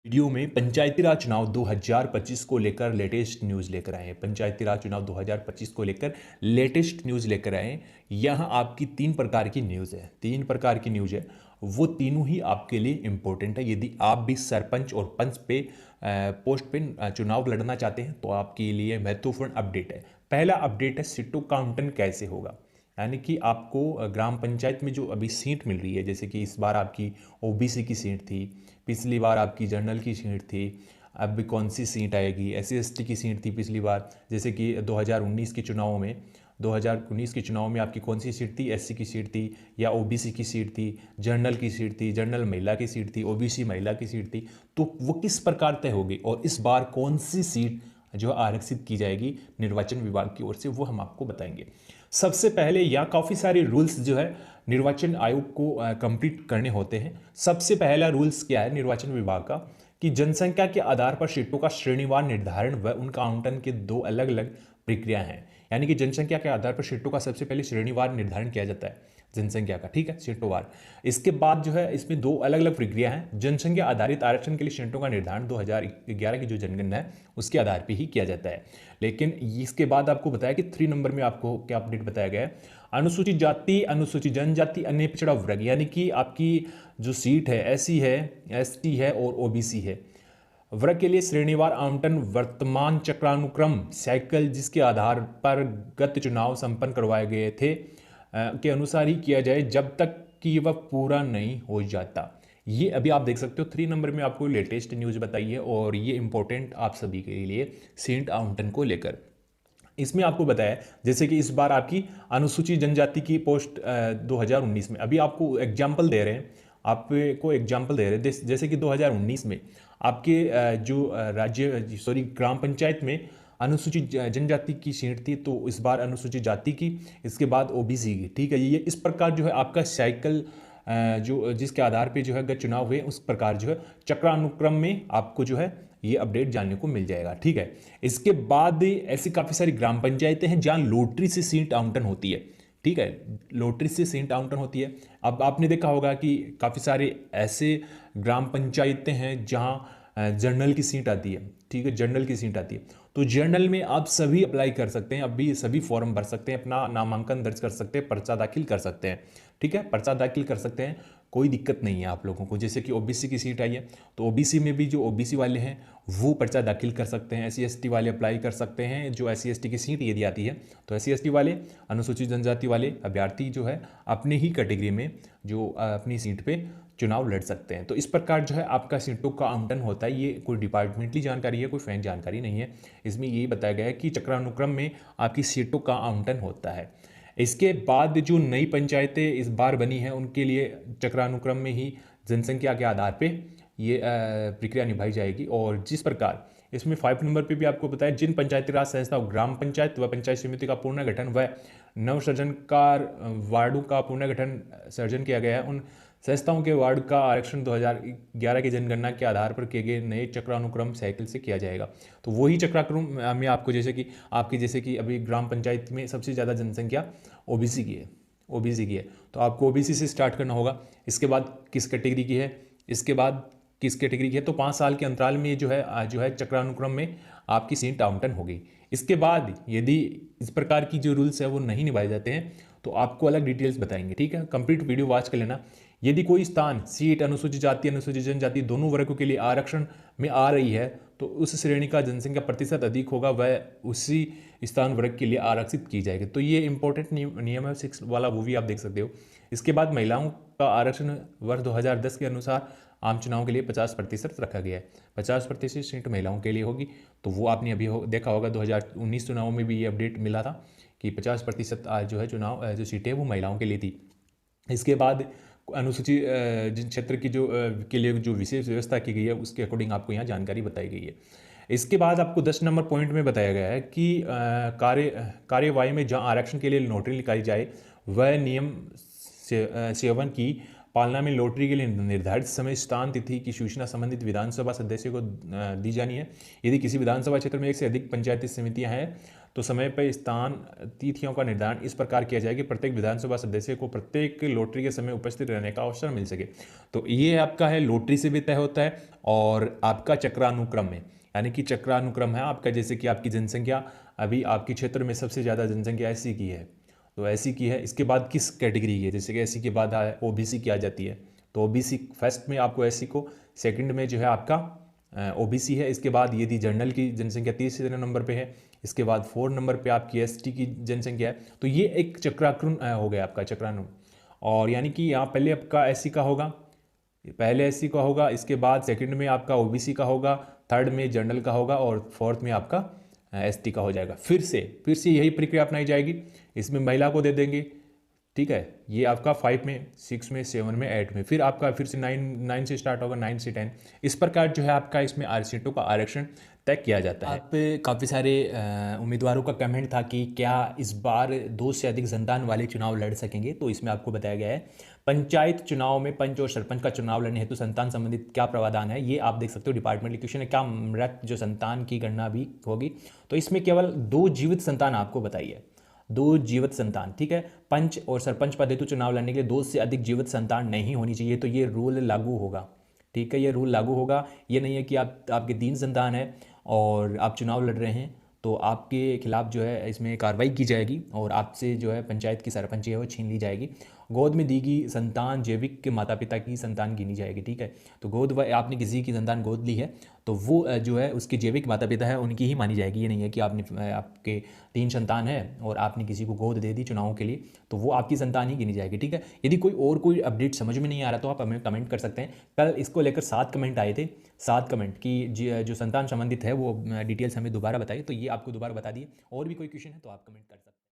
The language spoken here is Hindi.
वीडियो में पंचायती राज चुनाव 2025 को लेकर लेटेस्ट न्यूज़ लेकर आए हैं। पंचायती राज चुनाव 2025 को लेकर लेटेस्ट न्यूज़ लेकर आए हैं। यहाँ आपकी तीन प्रकार की न्यूज़ है। वो तीनों ही आपके लिए इम्पोर्टेंट है। यदि आप भी सरपंच और पंच पे पोस्ट पे चुनाव लड़ना चाहते हैं तो आपके लिए महत्वपूर्ण अपडेट है। पहला अपडेट है सीटों का आवंटन कैसे होगा, यानी कि आपको ग्राम पंचायत में जो अभी सीट मिल रही है, जैसे कि इस बार आपकी ओबीसी की सीट थी, पिछली बार आपकी जनरल की सीट थी, अब कौन सी सीट आएगी, एससी एसटी की सीट थी पिछली बार, जैसे कि 2019 के चुनाव में आपकी कौन सी सीट थी, एससी की सीट थी या ओबीसी की सीट थी, जनरल की सीट थी, जनरल महिला की सीट थी, ओबीसी महिला की सीट थी, तो वो किस प्रकार तय होगी और इस बार कौन सी सीट जो आरक्षित की जाएगी निर्वाचन विभाग की ओर से, वो हम आपको बताएंगे। सबसे पहले यहाँ काफ़ी सारे रूल्स जो है निर्वाचन आयोग को कंप्लीट करने होते हैं। सबसे पहला रूल्स क्या है निर्वाचन विभाग का, कि जनसंख्या के आधार पर सीटों का श्रेणीवार निर्धारण व उनका आवंटन के दो अलग अलग प्रक्रिया हैं। यानी कि जनसंख्या के आधार पर सीटों का सबसे पहले श्रेणीवार निर्धारण किया जाता है जनसंख्या का, ठीक है, सीटों वार। इसके बाद जो है इसमें दो अलग अलग प्रक्रिया हैं। जनसंख्या आधारित आरक्षण के लिए सीटों का निर्धारण 2011 की जो जनगणना है उसके आधार पर ही किया जाता है। लेकिन इसके बाद आपको बताया कि 3 नंबर में आपको क्या अपडेट बताया गया है, अनुसूचित जाति, अनुसूचित जनजाति, अन्य पिछड़ा वर्ग, यानी कि आपकी जो सीट है एससी है, एसटी है और ओबीसी है, वर्ग के लिए श्रेणीवार आवंटन वर्तमान चक्रानुक्रम साइकिल जिसके आधार पर गत चुनाव संपन्न करवाए गए थे के अनुसार ही किया जाए जब तक कि वह पूरा नहीं हो जाता। ये अभी आप देख सकते हो 3 नंबर में आपको लेटेस्ट न्यूज़ बताई है और ये इंपॉर्टेंट आप सभी के लिए सीट आवंटन को लेकर। इसमें आपको बताया जैसे कि इस बार आपकी अनुसूचित जनजाति की पोस्ट 2019 में, अभी आपको एग्जाम्पल दे रहे हैं, आपको एग्जाम्पल दे रहे हैं जैसे कि 2019 में आपके ग्राम पंचायत में अनुसूचित जनजाति की सीट थी, तो इस बार अनुसूचित जाति की, इसके बाद ओबीसी की, ठीक है। ये इस प्रकार जो है आपका साइकिल जो जिसके आधार पे जो है गत चुनाव हुए उस प्रकार जो है चक्रानुक्रम में आपको जो है ये अपडेट जानने को मिल जाएगा, ठीक है। इसके बाद ऐसी काफ़ी सारी ग्राम पंचायतें हैं जहाँ लॉटरी से सीट आवंटन होती है, ठीक है, लॉटरी से सीट आवंटन होती है। अब आपने देखा होगा कि काफ़ी सारे ऐसे ग्राम पंचायतें हैं जहाँ जनरल की सीट आती है, ठीक है, जनरल की सीट आती है, तो जनरल में आप सभी अप्लाई कर सकते हैं, अभी सभी फॉर्म भर सकते हैं, अपना नामांकन दर्ज कर सकते हैं, पर्चा दाखिल कर सकते हैं, ठीक है, पर्चा दाखिल कर सकते हैं, कोई दिक्कत नहीं है आप लोगों को। जैसे कि ओबीसी की सीट आई है तो ओबीसी में भी जो ओबीसी वाले हैं वो पर्चा दाखिल कर सकते हैं, एससी एसटी वाले अप्लाई कर सकते हैं, जो एससी एसटी की सीट यदि आती है तो एससी एसटी वाले, अनुसूचित जनजाति वाले अभ्यर्थी जो है अपने ही कैटेगरी में जो अपनी सीट पे चुनाव लड़ सकते हैं। तो इस प्रकार जो है आपका सीटों का आवंटन होता है। ये कोई डिपार्टमेंटली जानकारी है, कोई फैन जानकारी नहीं है। इसमें यही बताया गया है कि चक्रानुक्रम में आपकी सीटों का आवंटन होता है। इसके बाद जो नई पंचायतें इस बार बनी हैं उनके लिए चक्रानुक्रम में ही जनसंख्या के आधार पे ये प्रक्रिया निभाई जाएगी। और जिस प्रकार इसमें 5 नंबर पे भी आपको बताया, जिन पंचायती राज संस्था ग्राम पंचायत व पंचायत समिति का पुनर्गठन व नवसृजनकार वार्डों का पुनर्गठन सर्जन किया गया है, उन संस्थाओं के वार्ड का आरक्षण 2011 की जनगणना के आधार पर किए गए नए चक्रानुक्रम साइकिल से किया जाएगा। तो वही चक्रानुक्रम में आपको जैसे कि अभी ग्राम पंचायत में सबसे ज़्यादा जनसंख्या ओबीसी की है, तो आपको ओबीसी से स्टार्ट करना होगा। इसके बाद किस कैटेगरी की है, तो 5 साल के अंतराल में जो है चक्रानुक्रम में आपकी सीट आवंटन होगी। इसके बाद यदि इस प्रकार की जो रूल्स है वो नहीं निभाए जाते हैं तो आपको अलग डिटेल्स बताएंगे, ठीक है, कंप्लीट वीडियो वॉच कर लेना। यदि कोई स्थान सीट अनुसूचित जाति, अनुसूचित जनजाति दोनों वर्गों के लिए आरक्षण में आ रही है तो उस श्रेणी का जनसंख्या प्रतिशत अधिक होगा, वह उसी स्थान वर्ग के लिए आरक्षित की जाएगी। तो ये इंपॉर्टेंट नियम है 6 वाला, वो भी आप देख सकते हो। इसके बाद महिलाओं का आरक्षण वर्ष 2010 के अनुसार आम चुनाव के लिए 50% रखा गया है। 50% सीट महिलाओं के लिए होगी, तो वो आपने अभी देखा होगा 2019 चुनाव में भी ये अपडेट मिला था कि 50% जो है चुनाव जो सीटें वो महिलाओं के लिए थी। इसके बाद अनुसूचित जिन क्षेत्र की के लिए जो विशेष व्यवस्था की गई है उसके अकॉर्डिंग आपको यहाँ जानकारी बताई गई है। इसके बाद आपको 10 नंबर पॉइंट में बताया गया है कि कार्यवाही में जहाँ आरक्षण के लिए नोटरी निकाली जाए वह नियम 7 की पालना में लॉटरी के लिए निर्धारित समय स्थान तिथि की सूचना संबंधित विधानसभा सदस्य को दी जानी है। यदि किसी विधानसभा क्षेत्र में एक से अधिक पंचायती समितियां हैं तो समय पर स्थान तिथियों का निर्धारण इस प्रकार किया जाए कि प्रत्येक विधानसभा सदस्य को प्रत्येक लॉटरी के समय उपस्थित रहने का अवसर मिल सके। तो ये आपका है लॉटरी से भी तय होता है और आपका चक्रानुक्रम में, यानी कि चक्रानुक्रम है आपका, जैसे कि आपकी जनसंख्या अभी आपके क्षेत्र में सबसे ज़्यादा जनसंख्या एससी की है, तो एससी की है, इसके बाद किस कैटेगरी की है, जैसे कि एससी के बाद ओबीसी की आ जाती है, तो ओबीसी फर्स्ट में आपको एससी को, सेकंड में जो है आपका ओबीसी है, इसके बाद यदि जनरल की जनसंख्या तीसरे नंबर पे है, इसके बाद 4 नंबर पे आपकी एसटी की जनसंख्या है। तो ये एक चक्राक्रम हो गया आपका चक्रानुक्रम। और यानी कि यहाँ पहले आपका एससी का होगा, पहले एससी का होगा, इसके बाद सेकंड में आपका ओबीसी का होगा, थर्ड में जनरल का होगा और फोर्थ में आपका एसटी का हो जाएगा। फिर से यही प्रक्रिया अपनाई जाएगी, इसमें महिला को दे देंगे, ठीक है, ये आपका 5 में, 6 में, 7 में, 8 में, फिर आपका फिर से 9 से स्टार्ट होगा, 9 से 10, इस प्रकार जो है आपका इसमें सीटों का आरक्षण तय किया जाता है। आप काफ़ी सारे उम्मीदवारों का कमेंट था कि क्या इस बार 2 से अधिक संतान वाले चुनाव लड़ सकेंगे, तो इसमें आपको बताया गया है पंचायत चुनाव में पंच और सरपंच का चुनाव लड़ने हेतु संतान संबंधित क्या प्रावधान है, ये आप देख सकते हो। डिपार्टमेंटल क्वेश्चन है, क्या मृत जो संतान की गणना भी होगी, तो इसमें केवल 2 जीवित संतान आपको बताइए, 2 जीवित संतान, ठीक है। पंच और सरपंच पद हेतु चुनाव लड़ने के लिए 2 से अधिक जीवित संतान नहीं होनी चाहिए, तो ये रूल लागू होगा, ठीक है, ये रूल लागू होगा। ये नहीं है कि आपके 3 संतान है और आप चुनाव लड़ रहे हैं तो आपके खिलाफ जो है इसमें कार्रवाई की जाएगी और आपसे जो है पंचायत की सरपंची है वो छीन ली जाएगी। गोद में दी गई संतान जैविक के माता पिता की संतान गिनी जाएगी, ठीक है। तो गोद आपने किसी की संतान गोद ली है तो वो जो है उसके जैविक माता पिता है उनकी ही मानी जाएगी। ये नहीं है कि आपके 3 संतान है और आपने किसी को गोद दे दी चुनावों के लिए तो वो आपकी संतान ही गिनी जाएगी, ठीक है। यदि कोई अपडेट समझ में नहीं आ रहा तो आप हमें कमेंट कर सकते हैं। कल इसको लेकर 7 कमेंट आए थे, 7 कमेंट की जो संतान संबंधित है वो डिटेल्स हमें दोबारा बताइए, तो ये आपको दोबारा बता दिए। और भी कोई क्वेश्चन है तो आप कमेंट कर सकते हैं।